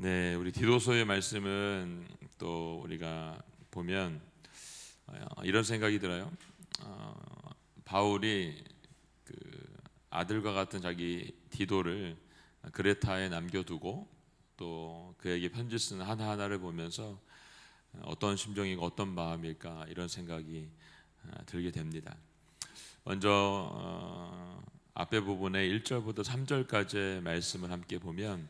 네, 우리 디도서의 말씀은 또 우리가 보면 이런 생각이 들어요. 바울이 그 아들과 같은 자기 디도를 그레타에 남겨두고 또 그에게 편지 쓰는 하나하나를 보면서 어떤 심정이고 어떤 마음일까 이런 생각이 들게 됩니다. 먼저 앞에 부분에 1절부터 3절까지의 말씀을 함께 보면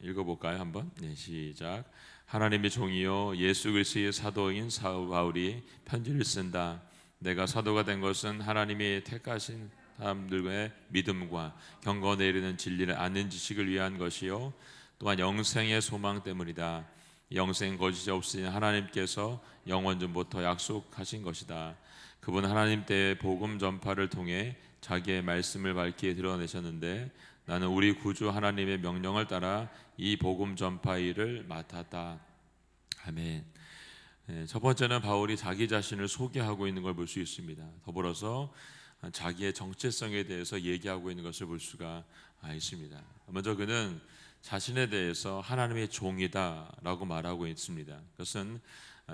읽어볼까요? 한번. 네, 시작. 하나님의 종이요 예수 그리스도의 사도인 사도 바울이 편지를 쓴다. 내가 사도가 된 것은 하나님이 택하신 사람들의 믿음과 경건에 이르는 진리를 아는 지식을 위한 것이요 또한 영생의 소망 때문이다. 영생 거짓이 없으니 하나님께서 영원 전부터 약속하신 것이다. 그분 하나님 때의 복음 전파를 통해 자기의 말씀을 밝히 드러내셨는데 나는 우리 구주 하나님의 명령을 따라 이 복음 전파 일을 맡았다. 아멘. 첫 번째는 바울이 자기 자신을 소개하고 있는 걸 볼 수 있습니다. 더불어서 자기의 정체성에 대해서 얘기하고 있는 것을 볼 수가 있습니다. 먼저 그는 자신에 대해서 하나님의 종이다라고 말하고 있습니다. 그것은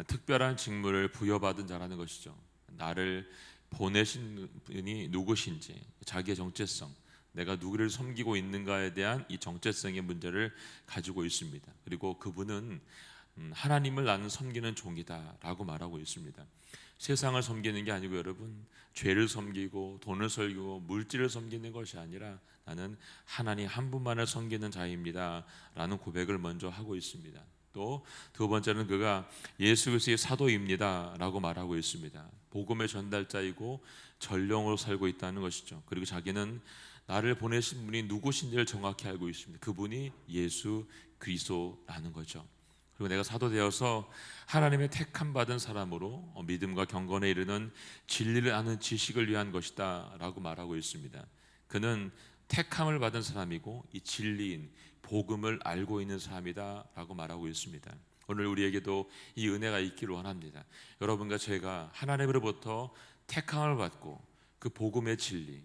특별한 직무를 부여받은 자라는 것이죠. 나를 보내신 분이 누구신지, 자기의 정체성, 내가 누구를 섬기고 있는가에 대한 이 정체성의 문제를 가지고 있습니다. 그리고 그분은 하나님을 나는 섬기는 종이다라고 말하고 있습니다. 세상을 섬기는 게 아니고 여러분, 죄를 섬기고 돈을 섬기고 물질을 섬기는 것이 아니라 나는 하나님 한 분만을 섬기는 자입니다라는 고백을 먼저 하고 있습니다. 또 두 번째는 그가 예수 그리스도의 사도입니다라고 말하고 있습니다. 복음의 전달자이고 전령으로 살고 있다는 것이죠. 그리고 자기는 나를 보내신 분이 누구신지를 정확히 알고 있습니다. 그분이 예수 그리스도라는 거죠. 그리고 내가 사도 되어서 하나님의 택함 받은 사람으로 믿음과 경건에 이르는 진리를 아는 지식을 위한 것이다 라고 말하고 있습니다. 그는 택함을 받은 사람이고 이 진리인 복음을 알고 있는 사람이다 라고 말하고 있습니다. 오늘 우리에게도 이 은혜가 있기를 원합니다. 여러분과 제가 하나님으로부터 택함을 받고 그 복음의 진리,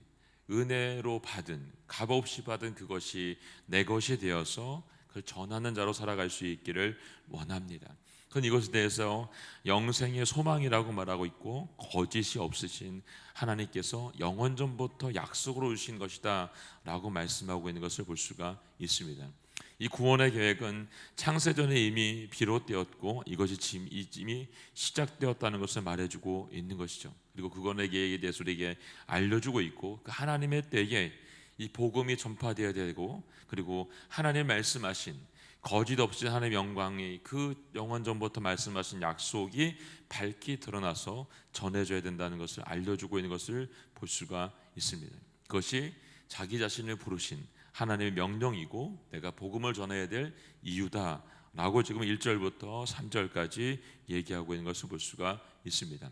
은혜로 받은, 값없이 받은 그것이 내 것이 되어서 그걸 전하는 자로 살아갈 수 있기를 원합니다. 그건 이것에 대해서 영생의 소망이라고 말하고 있고 거짓이 없으신 하나님께서 영원 전부터 약속으로 주신 것이다 라고 말씀하고 있는 것을 볼 수가 있습니다. 이 구원의 계획은 창세전에 이미 비롯되었고 이것이 이미 시작되었다는 것을 말해주고 있는 것이죠. 그리고 그거의 계획에 대해서 우리에게 알려주고 있고 그 하나님의 때에 이 복음이 전파되어야 되고 그리고 하나님 말씀하신 거짓 없이 하나님의 영광이 그 영원 전부터 말씀하신 약속이 밝히 드러나서 전해져야 된다는 것을 알려주고 있는 것을 볼 수가 있습니다. 그것이 자기 자신을 부르신 하나님의 명령이고 내가 복음을 전해야 될 이유다라고 지금 1절부터 3절까지 얘기하고 있는 것을 볼 수가 있습니다.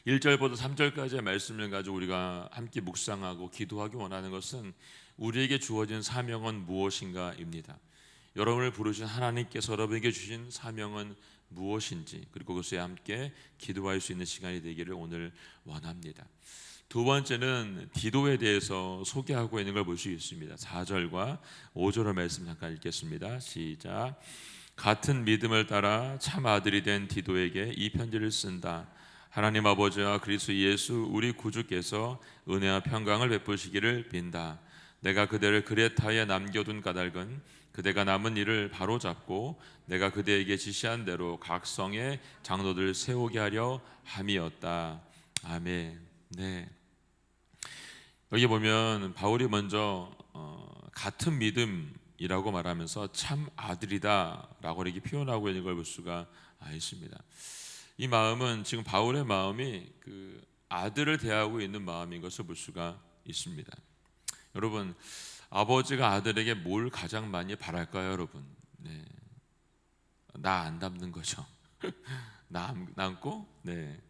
1절부터 3절까지의 말씀을 가지고 우리가 함께 묵상하고 기도하기 원하는 것은 우리에게 주어진 사명은 무엇인가입니다. 여러분을 부르신 하나님께서 여러분에게 주신 사명은 무엇인지 그리고 그것에 함께 기도할 수 있는 시간이 되기를 오늘 원합니다. 두 번째는 디도에 대해서 소개하고 있는 걸 볼 수 있습니다. 4절과 5절의 말씀 잠깐 읽겠습니다. 시작. 같은 믿음을 따라 참 아들이 된 디도에게 이 편지를 쓴다. 하나님 아버지와 그리스도 예수 우리 구주께서 은혜와 평강을 베푸시기를 빈다. 내가 그대를 그레타에 남겨둔 까닭은 그대가 남은 일을 바로잡고 내가 그대에게 지시한 대로 각 성에 장로들을 세우게 하려 함이었다. 아멘. 네. 여기 보면 바울이 먼저 같은 믿음이라고 말하면서 참 아들이다라고 이렇게 표현하고 있는 걸 볼 수가 있습니다. 이 마음은 지금 바울의 마음이 그 아들을 대하고 있는 마음인 것을 볼 수가 있습니다. 여러분, 아버지가 아들에게 뭘 가장 많이 바랄까요, 여러분? 네, 나 안 닮는 거죠. 나 안 닮고, 네,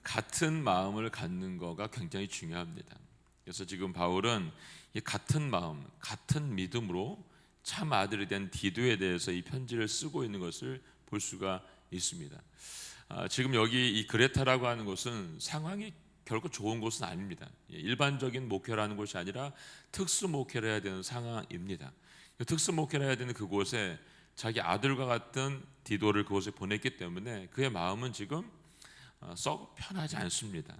같은 마음을 갖는 거가 굉장히 중요합니다. 그래서 지금 바울은 이 같은 마음, 같은 믿음으로 참 아들이 된 디도에 대해서 이 편지를 쓰고 있는 것을 볼 수가 있습니다. 지금 여기 이 그레타라고 하는 곳은 상황이 결코 좋은 곳은 아닙니다. 일반적인 목회라는 곳이 아니라 특수 목회를 해야 되는 상황입니다. 특수 목회를 해야 되는 그곳에 자기 아들과 같은 디도를 그곳에 보냈기 때문에 그의 마음은 지금 썩 편하지 않습니다.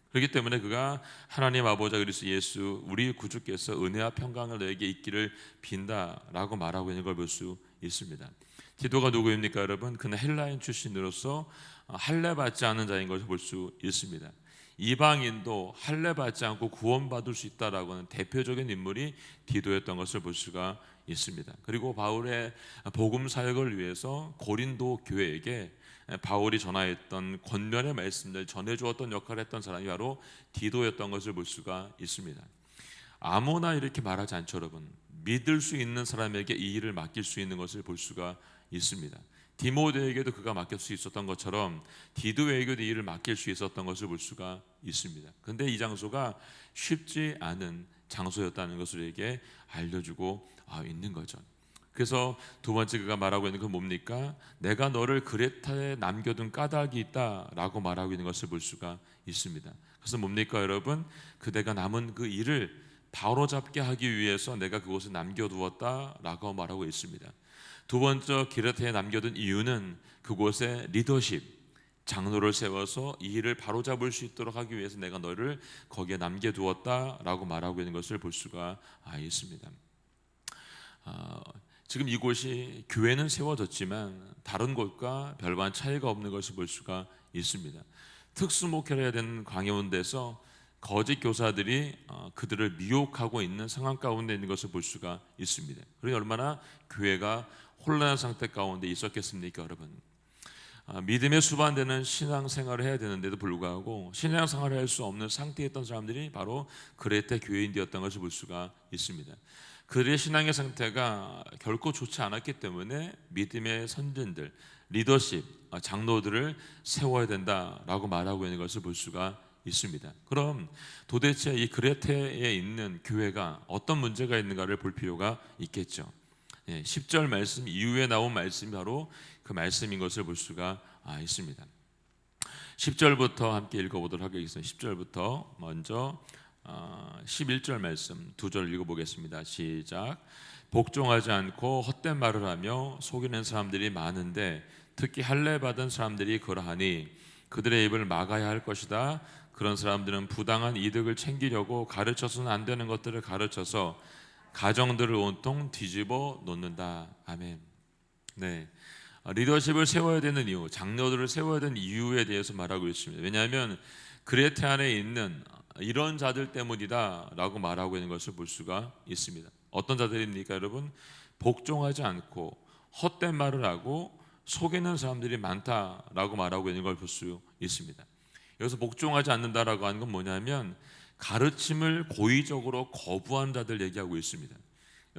그렇기 때문에 그가 하나님 아버지 그리스도 예수 우리 구주께서 은혜와 평강을 너에게 있기를 빈다라고 말하고 있는 걸 볼 수 있습니다. 디도가 누구입니까 여러분? 그는 헬라인 출신으로서 할례받지 않은 자인 것을 볼 수 있습니다. 이방인도 할례받지 않고 구원받을 수 있다라고 하는 대표적인 인물이 디도였던 것을 볼 수가 있습니다. 그리고 바울의 복음 사역을 위해서 고린도 교회에게 바울이 전하였던 권면의 말씀을 전해주었던 역할을 했던 사람이 바로 디도였던 것을 볼 수가 있습니다. 아무나 이렇게 말하지 않죠 여러분. 믿을 수 있는 사람에게 이 일을 맡길 수 있는 것을 볼 수가 있습니다. 디모데에게도 그가 맡길 수 있었던 것처럼 디도에게도 이 일을 맡길 수 있었던 것을 볼 수가 있습니다. 그런데 이 장소가 쉽지 않은 장소였다는 것을 이렇게 알려주고 있는 거죠. 그래서 두 번째 그가 말하고 있는 건 뭡니까? 내가 너를 그레타에 남겨둔 까닭이 있다라고 말하고 있는 것을 볼 수가 있습니다. 그래서 뭡니까 여러분? 그대가 남은 그 일을 바로잡게 하기 위해서 내가 그곳에 남겨두었다라고 말하고 있습니다. 두 번째 그레타에 남겨둔 이유는 그곳에 리더십, 장로를 세워서 이 일을 바로잡을 수 있도록 하기 위해서 내가 너를 거기에 남겨두었다라고 말하고 있는 것을 볼 수가 있습니다. 지금 이곳이 교회는 세워졌지만 다른 곳과 별반 차이가 없는 것을 볼 수가 있습니다. 특수 목회를 해야 되는 광야원대에서 거짓 교사들이 그들을 미혹하고 있는 상황 가운데 있는 것을 볼 수가 있습니다. 그러니 얼마나 교회가 혼란한 상태 가운데 있었겠습니까 여러분? 믿음에 수반되는 신앙생활을 해야 되는데도 불구하고 신앙생활을 할 수 없는 상태에 있던 사람들이 바로 그레타 교인들이었던 것을 볼 수가 있습니다. 그들의 신앙의 상태가 결코 좋지 않았기 때문에 믿음의 선진들, 리더십, 장로들을 세워야 된다라고 말하고 있는 것을 볼 수가 있습니다. 그럼 도대체 이 그레타에 있는 교회가 어떤 문제가 있는가를 볼 필요가 있겠죠. 10절 말씀 이후에 나온 말씀이 바로 그 말씀인 것을 볼 수가 있습니다. 10절부터 함께 읽어보도록 하겠습니다. 10절부터 먼저 11절 말씀 두 절 읽어보겠습니다. 시작. 복종하지 않고 헛된 말을 하며 속이는 사람들이 많은데 특히 할례 받은 사람들이 그러하니 그들의 입을 막아야 할 것이다. 그런 사람들은 부당한 이득을 챙기려고 가르쳐서는 안 되는 것들을 가르쳐서 가정들을 온통 뒤집어 놓는다. 아멘. 리더십을 세워야 되는 이유, 장로들을 세워야 되는 이유에 대해서 말하고 있습니다. 왜냐하면 그레타 안에 있는 이런 자들 때문이다라고 말하고 있는 것을 볼 수가 있습니다. 어떤 자들입니까, 여러분? 복종하지 않고 헛된 말을 하고 속이는 사람들이 많다라고 말하고 있는 걸 볼 수 있습니다. 여기서 복종하지 않는다라고 하는 건 뭐냐면 가르침을 고의적으로 거부한 자들 얘기하고 있습니다.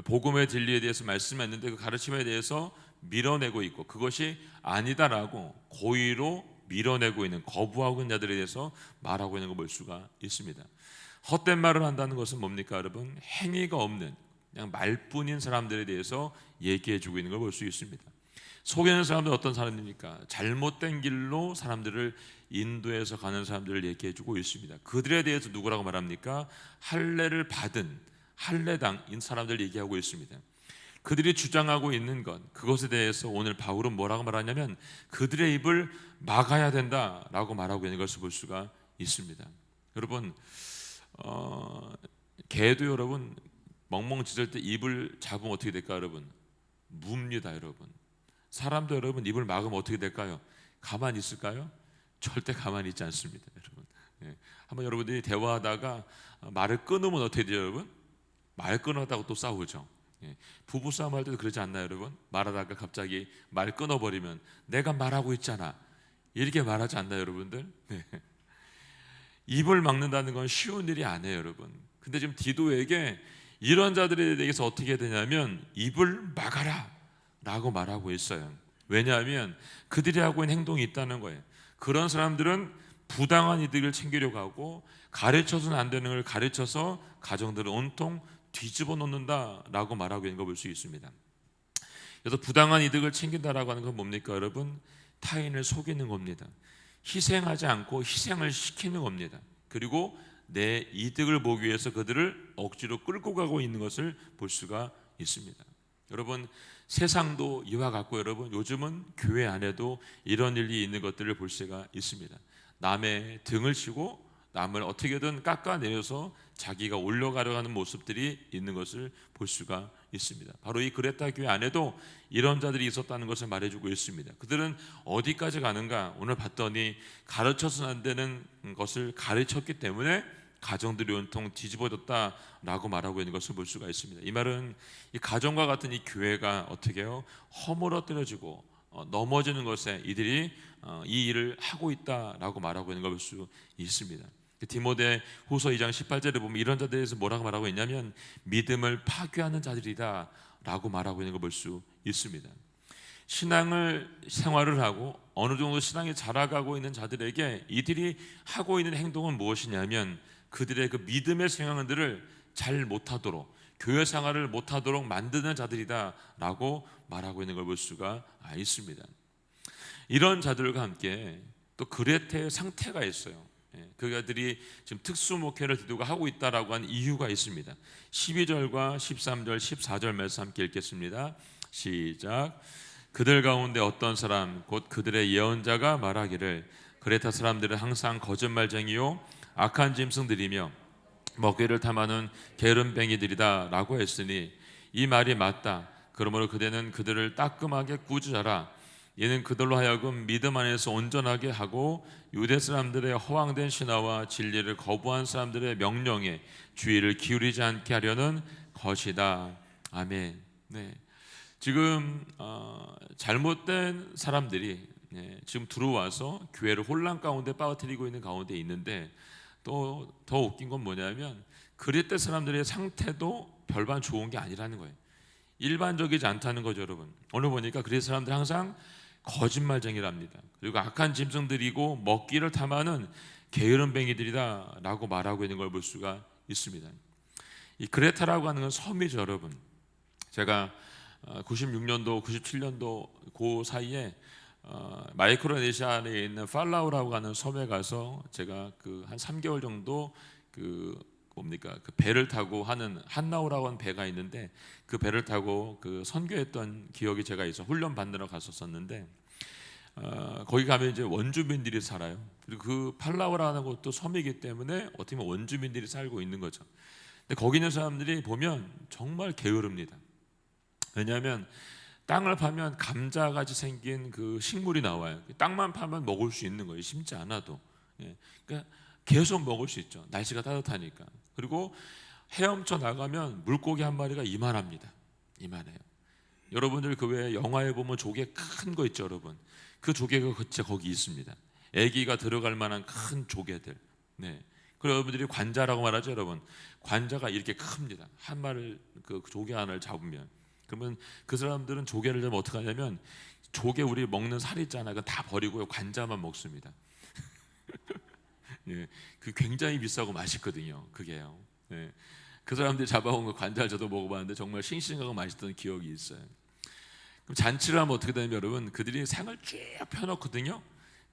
복음의 진리에 대해서 말씀했는데 그 가르침에 대해서 밀어내고 있고 그것이 아니다라고 고의로 밀어내고 있는 거부하고 있는 자들에 대해서 말하고 있는 걸 볼 수가 있습니다. 헛된 말을 한다는 것은 뭡니까 여러분? 행위가 없는 그냥 말뿐인 사람들에 대해서 얘기해주고 있는 걸 볼 수 있습니다. 속이는 사람들은 어떤 사람입니까? 잘못된 길로 사람들을 인도해서 가는 사람들을 얘기해주고 있습니다. 그들에 대해서 누구라고 말합니까? 할례를 받은 할례당인 사람들을 얘기하고 있습니다. 그들이 주장하고 있는 것 그것에 대해서 오늘 바울은 뭐라고 말하냐면 그들의 입을 막아야 된다라고 말하고 있는 것을 볼 수가 있습니다. 여러분 개도 여러분 멍멍 짖을 때 입을 잡으면 어떻게 될까요? 여러분 뭅니다. 여러분 사람도 여러분 입을 막으면 어떻게 될까요? 가만히 있을까요? 절대 가만히 있지 않습니다. 여러분 한번 여러분들이 대화하다가 말을 끊으면 어떻게 돼요? 여러분 말 끊었다고 또 싸우죠. 부부싸움 할 때도 그러지 않나요 여러분? 말하다가 갑자기 말 끊어버리면 내가 말하고 있잖아 이렇게 말하지 않나요 여러분들? 입을 막는다는 건 쉬운 일이 아니에요 여러분. 근데 지금 디도에게 이런 자들에 대해서 어떻게 해야 되냐면 입을 막아라 라고 말하고 있어요. 왜냐하면 그들이 하고 있는 행동이 있다는 거예요. 그런 사람들은 부당한 이득을 챙기려고 하고 가르쳐서는 안 되는 걸 가르쳐서 가정들을 온통 뒤집어 놓는다라고 말하고 있는 걸 볼 수 있습니다. 그래서 부당한 이득을 챙긴다라고 하는 건 뭡니까 여러분? 타인을 속이는 겁니다. 희생하지 않고 희생을 시키는 겁니다. 그리고 내 이득을 보기 위해서 그들을 억지로 끌고 가고 있는 것을 볼 수가 있습니다. 여러분, 세상도 이와 같고 여러분, 요즘은 교회 안에도 이런 일이 있는 것들을 볼 수가 있습니다. 남의 등을 치고 남을 어떻게든 깎아내려서 자기가 올라가려 하는 모습들이 있는 것을 볼 수가 있습니다. 바로 이 그레타 교회 안에도 이런 자들이 있었다는 것을 말해주고 있습니다. 그들은 어디까지 가는가? 오늘 봤더니 가르쳐서는 안 되는 것을 가르쳤기 때문에 가정들이 온통 뒤집어졌다라고 말하고 있는 것을 볼 수가 있습니다. 이 말은 이 가정과 같은 이 교회가 어떻게 해요? 허물어뜨려지고 넘어지는 것에 이들이 이 일을 하고 있다라고 말하고 있는 걸 볼 수 있습니다. 디모데 후서 2장 18절에 보면 이런 자들에 대해서 뭐라고 말하고 있냐면 믿음을 파괴하는 자들이다 라고 말하고 있는 걸 볼 수 있습니다. 신앙을 생활을 하고 어느 정도 신앙이 자라가고 있는 자들에게 이들이 하고 있는 행동은 무엇이냐면 그들의 그 믿음의 성향들을 잘 못하도록, 교회 생활을 못하도록 만드는 자들이다 라고 말하고 있는 걸 볼 수가 있습니다. 이런 자들과 함께 또 그레테의 상태가 있어요. 그들이 지금 특수 목회를 두고 하고 있다라고 한 이유가 있습니다. 12절과 13절, 14절 말씀 함께 읽겠습니다. 시작. 그들 가운데 어떤 사람 곧 그들의 예언자가 말하기를 그레타 사람들은 항상 거짓말쟁이요 악한 짐승들이며 먹이를 탐하는 게으름뱅이들이다 라고 했으니 이 말이 맞다. 그러므로 그대는 그들을 따끔하게 꾸짖어라. 이는 그들로 하여금 믿음 안에서 온전하게 하고 유대 사람들의 허황된 신화와 진리를 거부한 사람들의 명령에 주의를 기울이지 않게 하려는 것이다. 아멘. 네. 지금 잘못된 사람들이 지금 들어와서 교회를 혼란 가운데 빠뜨리고 있는 가운데 있는데 또 더 웃긴 건 뭐냐면 그리스 사람들의 상태도 별반 좋은 게 아니라는 거예요. 일반적이지 않다는 거죠, 여러분. 오늘 보니까 그리스 사람들 항상 거짓말쟁이랍니다. 그리고 악한 짐승들이고 먹기를 탐하는 게으름뱅이들이다 라고 말하고 있는 걸 볼 수가 있습니다. 이 그레타라고 하는 건 섬이죠, 여러분. 제가 96년도, 97년도 그 사이에 마이크로네시아에 있는 팔라우라고 하는 섬에 가서 제가 그 한 3개월 정도 그 배를 타고 하는 한나우라고 하는 배가 있는데 그 배를 타고 그 선교했던 기억이 제가 있어. 훈련 받느라 갔었었는데 거기 가면 이제 원주민들이 살아요. 그리고 그 팔라우라는 곳도 섬이기 때문에 어떻게 보면 원주민들이 살고 있는 거죠. 근데 거기 있는 사람들이 보면 정말 게으릅니다. 왜냐하면 땅을 파면 감자같이 생긴 그 식물이 나와요. 땅만 파면 먹을 수 있는 거예요. 심지 않아도. 그러니까 계속 먹을 수 있죠. 날씨가 따뜻하니까. 그리고 헤엄쳐 나가면 물고기 한 마리가 이만합니다. 이만해요. 여러분들 그 외에 영화에 보면 조개 큰 거 있죠, 여러분. 그 조개가 진짜 거기 있습니다. 아기가 들어갈 만한 큰 조개들. 네. 그리고 여러분들이 관자라고 말하죠, 여러분. 관자가 이렇게 큽니다. 한 마리 그 조개 하나를 잡으면. 그러면 그 사람들은 조개를 잡으면 어떻게 하냐면 조개 우리 먹는 살 있잖아요. 그거 다 버리고 관자만 먹습니다. 예, 그 굉장히 비싸고 맛있거든요. 그게요. 예, 그 사람들이 잡아온 거 관자를 저도 먹어봤는데 정말 싱싱하고 맛있던 기억이 있어요. 그럼 잔치를 하면 어떻게 되냐면 여러분 그들이 상을 쫙 펴놓거든요.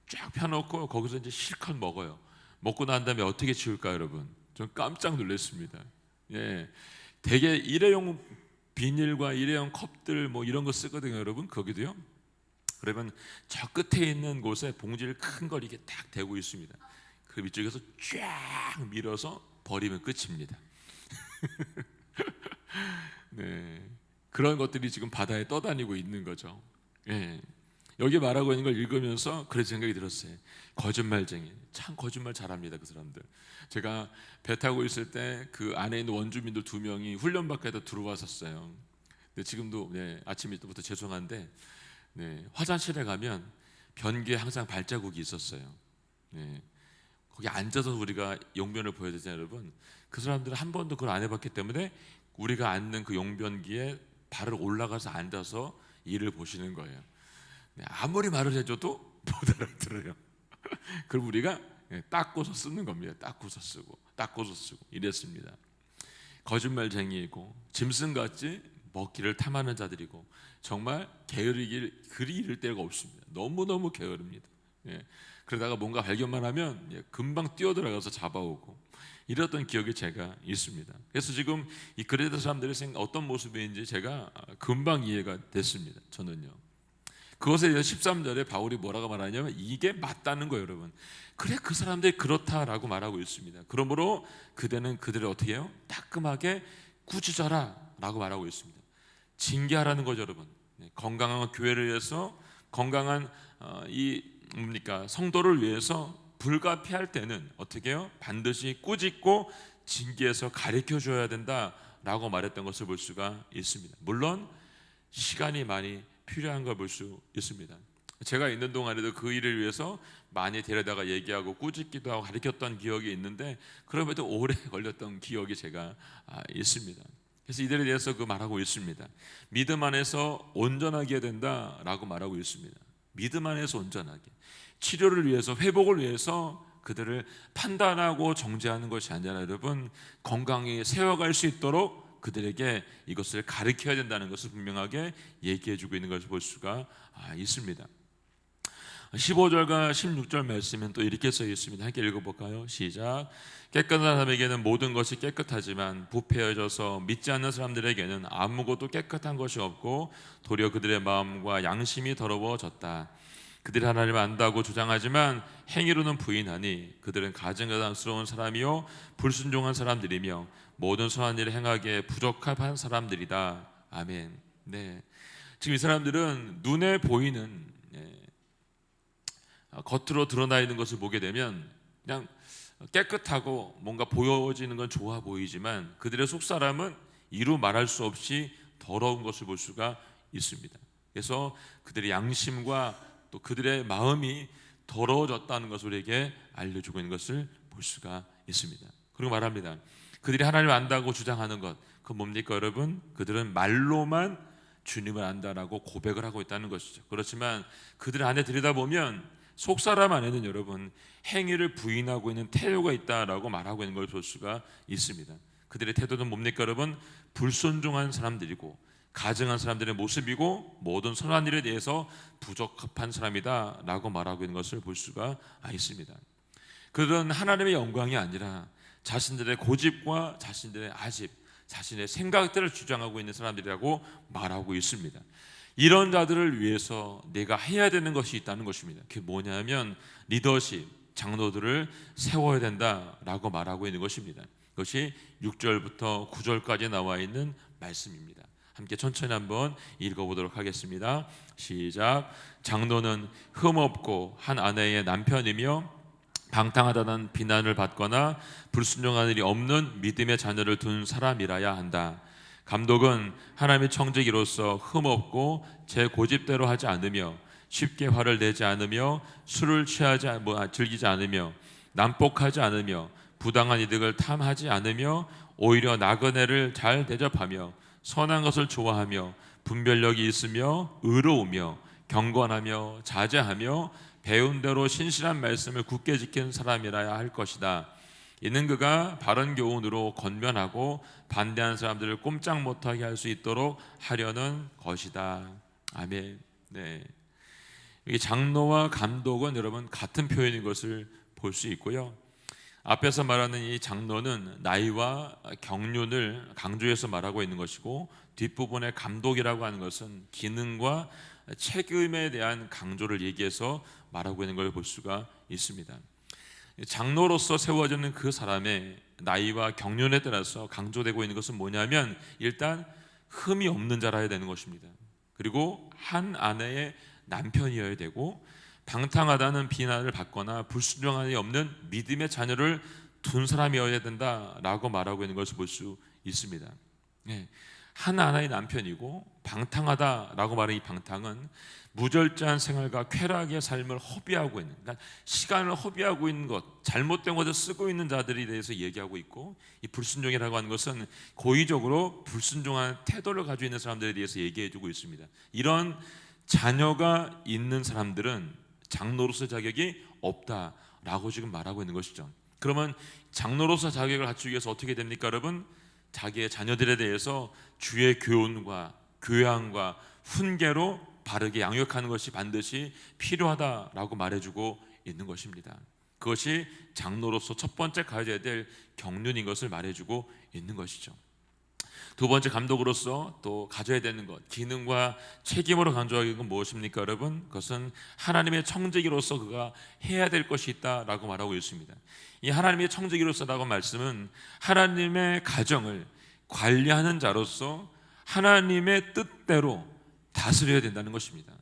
쫙 펴놓고 거기서 이제 실컷 먹어요. 먹고 난 다음에 어떻게 치울까 여러분? 전 깜짝 놀랐습니다. 예, 되게 일회용 비닐과 일회용 컵들 뭐 이런 거 쓰거든요, 여러분. 거기도요. 그러면 저 끝에 있는 곳에 봉지를 큰 걸 이렇게 딱 대고 있습니다. 그 위쪽에서 쫙 밀어서 버리면 끝입니다. 네, 그런 것들이 지금 바다에 떠다니고 있는 거죠. 예. 여기 말하고 있는 걸 읽으면서 그런 생각이 들었어요. 거짓말쟁이. 참 거짓말 잘합니다, 그 사람들. 제가 배 타고 있을 때 그 안에 있는 원주민들 2명이 훈련받고 들어왔었어요. 근데 지금도 아침부터 죄송한데 화장실에 가면 변기에 항상 발자국이 있었어요. 거기 앉아서 우리가 용변을 보여야 되잖아요, 여러분. 그 사람들은 한 번도 그걸 안 해봤기 때문에 우리가 앉는 그 용변기에 발을 올라가서 앉아서 일을 보시는 거예요. 아무리 말을 해줘도 못 알아들어요. 그럼 우리가 닦고서 쓰는 겁니다. 닦고서 쓰고 이랬습니다. 거짓말쟁이이고 짐승같이 먹기를 탐하는 자들이고 정말 게으르길 그리 이를 데가 없습니다. 너무너무 게으릅니다. 예. 그러다가 뭔가 발견만 하면 금방 뛰어들어가서 잡아오고 이랬던 기억이 제가 있습니다. 그래서 지금 이 그레타 사람들의 어떤 모습인지 제가 금방 이해가 됐습니다. 저는요. 그것에 대해서 13절에 바울이 뭐라고 말하냐면 이게 맞다는 거예요, 여러분. 그래, 그 사람들이 그렇다라고 말하고 있습니다. 그러므로 그대는 그들을 어떻게 해요? 따끔하게 꾸짖어라 라고 말하고 있습니다. 징계하라는 거죠, 여러분. 건강한 교회를 위해서, 건강한 이 뭡니까 성도를 위해서 불가피할 때는 어떻게 해요? 반드시 꾸짖고 징계해서 가르쳐 줘야 된다라고 말했던 것을 볼 수가 있습니다. 물론 시간이 많이 필요한 걸 볼 수 있습니다. 제가 있는 동안에도 그 일을 위해서 많이 데려다가 얘기하고 꾸짖기도 하고 가르쳤던 기억이 있는데 그럼에도 오래 걸렸던 기억이 제가 있습니다. 그래서 이들에 대해서 그 말하고 있습니다. 믿음 안에서 온전하게 해야 된다라고 말하고 있습니다. 믿음 안에서 온전하게, 치료를 위해서, 회복을 위해서 그들을 판단하고 정죄하는 것이 아니라 여러분 건강히 세워갈 수 있도록 그들에게 이것을 가르쳐야 된다는 것을 분명하게 얘기해주고 있는 것을 볼 수가 있습니다. 15절과 16절 말씀은 또 이렇게 써 있습니다. 함께 읽어볼까요? 시작. 깨끗한 사람에게는 모든 것이 깨끗하지만 부패해져서 믿지 않는 사람들에게는 아무것도 깨끗한 것이 없고 도리어 그들의 마음과 양심이 더러워졌다. 그들이 하나님을 안다고 주장하지만 행위로는 부인하니 그들은 가증가당스러운 사람이요 불순종한 사람들이며 모든 선한 일을 행하기에 부적합한 사람들이다. 아멘. 네. 지금 이 사람들은 눈에 보이는 겉으로 드러나 있는 것을 보게 되면 그냥 깨끗하고 뭔가 보여지는 건 좋아 보이지만 그들의 속사람은 이루 말할 수 없이 더러운 것을 볼 수가 있습니다. 그래서 그들의 양심과 또 그들의 마음이 더러워졌다는 것을 우리에게 알려주고 있는 것을 볼 수가 있습니다. 그리고 말합니다. 그들이 하나님을 안다고 주장하는 것, 그건 뭡니까 여러분? 그들은 말로만 주님을 안다라고 고백을 하고 있다는 것이죠. 그렇지만 그들 안에 들여다보면 속사람 안에는 여러분 행위를 부인하고 있는 태도가 있다라고 말하고 있는 걸 볼 수가 있습니다. 그들의 태도는 뭡니까 여러분? 불순종한 사람들이고 가증한 사람들의 모습이고 모든 선한 일에 대해서 부적합한 사람이다 라고 말하고 있는 것을 볼 수가 있습니다. 그들은 하나님의 영광이 아니라 자신들의 고집과 자신들의 아집, 자신의 생각들을 주장하고 있는 사람들이라고 말하고 있습니다. 이런 자들을 위해서 내가 해야 되는 것이 있다는 것입니다. 그게 뭐냐면 리더십, 장로들을 세워야 된다라고 말하고 있는 것입니다. 그것이 6절부터 9절까지 나와 있는 말씀입니다. 함께 천천히 한번 읽어보도록 하겠습니다. 시작. 장로는 흠없고 한 아내의 남편이며 방탕하다는 비난을 받거나 불순종한 일이 없는 믿음의 자녀를 둔 사람이라야 한다. 감독은 하나님의 청지기로서 흠없고 제 고집대로 하지 않으며 쉽게 화를 내지 않으며 술을 즐기지 않으며 난폭하지 않으며 부당한 이득을 탐하지 않으며 오히려 나그네를 잘 대접하며 선한 것을 좋아하며 분별력이 있으며 의로우며 경건하며 자제하며 배운 대로 신실한 말씀을 굳게 지키는 사람이라야 할 것이다. 이는 그가 바른 교훈으로 권면하고 반대하는 사람들을 꼼짝 못하게 할 수 있도록 하려는 것이다. 아멘. 네. 여기 장로와 감독은 여러분 같은 표현인 것을 볼 수 있고요. 앞에서 말하는 이 장로는 나이와 경륜을 강조해서 말하고 있는 것이고 뒷부분의 감독이라고 하는 것은 기능과 책임에 대한 강조를 얘기해서 말하고 있는 걸 볼 수가 있습니다. 장로로서 세워지는 그 사람의 나이와 경륜에 따라서 강조되고 있는 것은 뭐냐면 일단 흠이 없는 자라야 되는 것입니다. 그리고 한 아내의 남편이어야 되고 방탕하다는 비난을 받거나 불순종함이 없는 믿음의 자녀를 둔 사람이어야 된다라고 말하고 있는 것을 볼 수 있습니다. 한 아내의 남편이고 방탕하다라고 말하는 이 방탕은 무절제한 생활과 쾌락의 삶을 허비하고 있는, 그러니까 시간을 허비하고 있는 것, 잘못된 것을 쓰고 있는 자들에 대해서 얘기하고 있고, 이 불순종이라고 하는 것은 고의적으로 불순종한 태도를 가지고 있는 사람들에 대해서 얘기해주고 있습니다. 이런 자녀가 있는 사람들은 장로로서 자격이 없다라고 지금 말하고 있는 것이죠. 그러면 장로로서 자격을 갖추기 위해서 어떻게 됩니까, 여러분? 자기의 자녀들에 대해서 주의 교훈과 교양과 훈계로 바르게 양육하는 것이 반드시 필요하다라고 말해주고 있는 것입니다. 그것이 장로로서 첫 번째 가져야 될 경륜인 것을 말해주고 있는 것이죠. 두 번째, 감독으로서 또 가져야 되는 것, 기능과 책임으로 강조하는 건 무엇입니까 여러분? 그것은 하나님의 청지기로서 그가 해야 될 것이 있다라고 말하고 있습니다. 이 하나님의 청지기로서라고 말씀은 하나님의 가정을 관리하는 자로서 하나님의 뜻대로 다스려야 된다는 것입니다.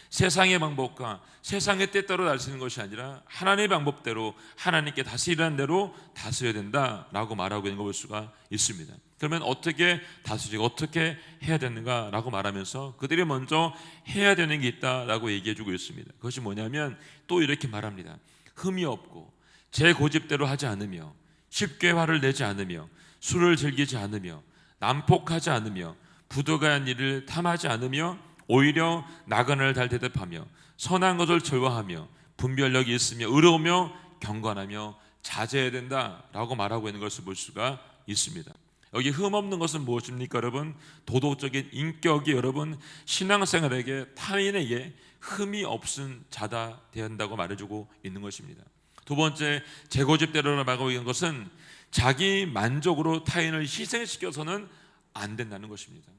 세상의 방법과 세상의 때대로 다스리는 것이 아니라 하나님의 방법대로 하나님께 다스리라는 대로 다스려야 된다라고 말하고 있는 걸 볼 수가 있습니다. 그러면 어떻게 다스리고 어떻게 해야 되는가라고 말하면서 그들이 먼저 해야 되는 게 있다라고 얘기해주고 있습니다. 그것이 뭐냐면 또 이렇게 말합니다. 흠이 없고 제 고집대로 하지 않으며 쉽게 화를 내지 않으며 술을 즐기지 않으며 난폭하지 않으며 부도가한 일을 탐하지 않으며 오히려 나그네를 잘 대접하며 선한 것을 좋아하며 분별력이 있으며 의로우며 경건하며 자제해야 된다라고 말하고 있는 것을 볼 수가 있습니다. 여기 흠 없는 것은 무엇입니까 여러분? 도덕적인 인격이 여러분 신앙생활에게 타인에게 흠이 없은 자다 된다고 말해주고 있는 것입니다. 두 번째, 제 고집대로 말하고 있는 것은 자기 만족으로 타인을 희생시켜서는 안 된다는 것입니다.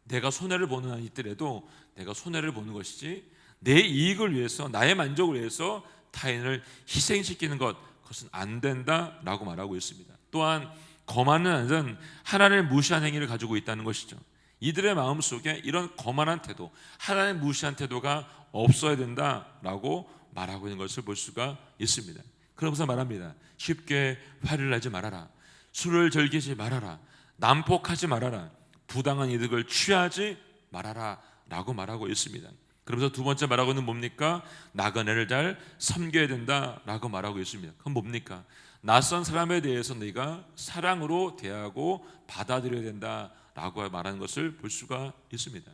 내가 손해를 보는 한 있더라도 내가 손해를 보는 것이지 내 이익을 위해서 나의 만족을 위해서 타인을 희생시키는 것, 그것은 안 된다라고 말하고 있습니다. 또한 거만한 자는 하나님을 무시한 행위를 가지고 있다는 것이죠. 이들의 마음속에 이런 거만한 태도, 하나님을 무시한 태도가 없어야 된다라고 말하고 있는 것을 볼 수가 있습니다. 그러면서 말합니다. 쉽게 화를 내지 말아라, 술을 즐기지 말아라, 난폭하지 말아라, 부당한 이득을 취하지 말아라 라고 말하고 있습니다. 그러면서 두 번째 말하고 있는 뭡니까? 나그네를 잘 섬겨야 된다라고 말하고 있습니다. 그건 뭡니까? 낯선 사람에 대해서 네가 사랑으로 대하고 받아들여야 된다라고 말하는 것을 볼 수가 있습니다.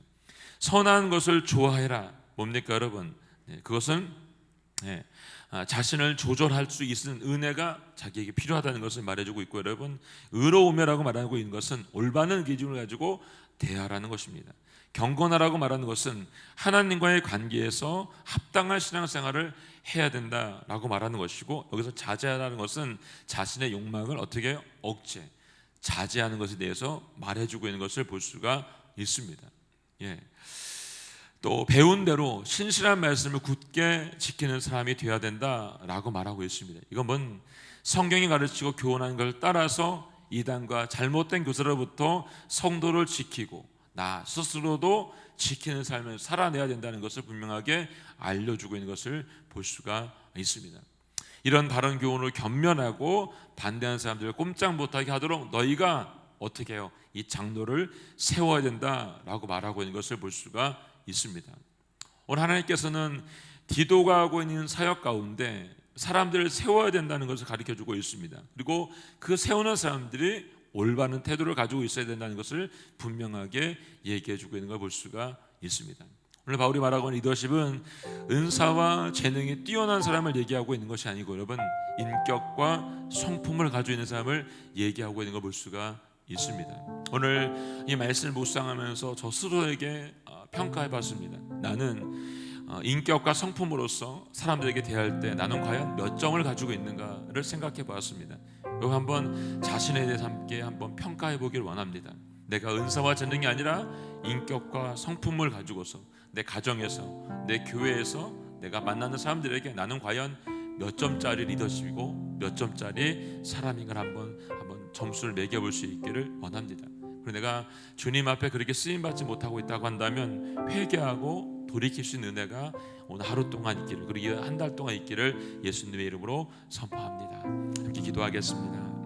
선한 것을 좋아해라. 뭡니까 여러분? 그것은 자신을 조절할 수 있는 은혜가 자기에게 필요하다는 것을 말해주고 있고, 여러분, 의로우며라고 말하고 있는 것은 올바른 기준을 가지고 대하라는 것입니다. 경건하라고 말하는 것은 하나님과의 관계에서 합당한 신앙생활을 해야 된다라고 말하는 것이고, 여기서 자제하라는 것은 자신의 욕망을 어떻게 억제, 자제하는 것에 대해서 말해주고 있는 것을 볼 수가 있습니다. 또 배운 대로 신실한 말씀을 굳게 지키는 사람이 되어야 된다라고 말하고 있습니다. 이건 뭔 성경이 가르치고 교훈하는 걸 따라서 이단과 잘못된 교사로부터 성도를 지키고 나 스스로도 지키는 삶을 살아내야 된다는 것을 분명하게 알려주고 있는 것을 볼 수가 있습니다. 이런 바른 교훈을 겸면하고 반대하는 사람들을 꼼짝 못하게 하도록 너희가 어떻게 해요? 이 장로를 세워야 된다라고 말하고 있는 것을 볼 수가 있습니다. 오늘 하나님께서는 디도가 하고 있는 사역 가운데 사람들을 세워야 된다는 것을 가르쳐주고 있습니다. 그리고 그 세우는 사람들이 올바른 태도를 가지고 있어야 된다는 것을 분명하게 얘기해주고 있는 걸 볼 수가 있습니다. 오늘 바울이 말하고 있는 리더십은 은사와 재능이 뛰어난 사람을 얘기하고 있는 것이 아니고, 여러분, 인격과 성품을 가지고 있는 사람을 얘기하고 있는 걸 볼 수가 있습니다. 오늘 이 말씀을 묵상하면서 저 스스로에게 평가해봤습니다. 나는 인격과 성품으로서 사람들에게 대할 때 나는 과연 몇 점을 가지고 있는가를 생각해보았습니다. 여기 한번 자신에 대해서 함께 한번 평가해보기를 원합니다. 내가 은사와 재능이 아니라 인격과 성품을 가지고서 내 가정에서, 내 교회에서 내가 만나는 사람들에게 나는 과연 몇 점짜리 리더십이고 몇 점짜리 사람인가 한번 점수를 매겨볼 수 있기를 원합니다. 그리고 내가 주님 앞에 그렇게 쓰임받지 못하고 있다고 한다면 회개하고 돌이킬 수 있는 은혜가 오늘 하루 동안 있기를, 그리고 한 달 동안 있기를 예수님의 이름으로 선포합니다. 함께 기도하겠습니다.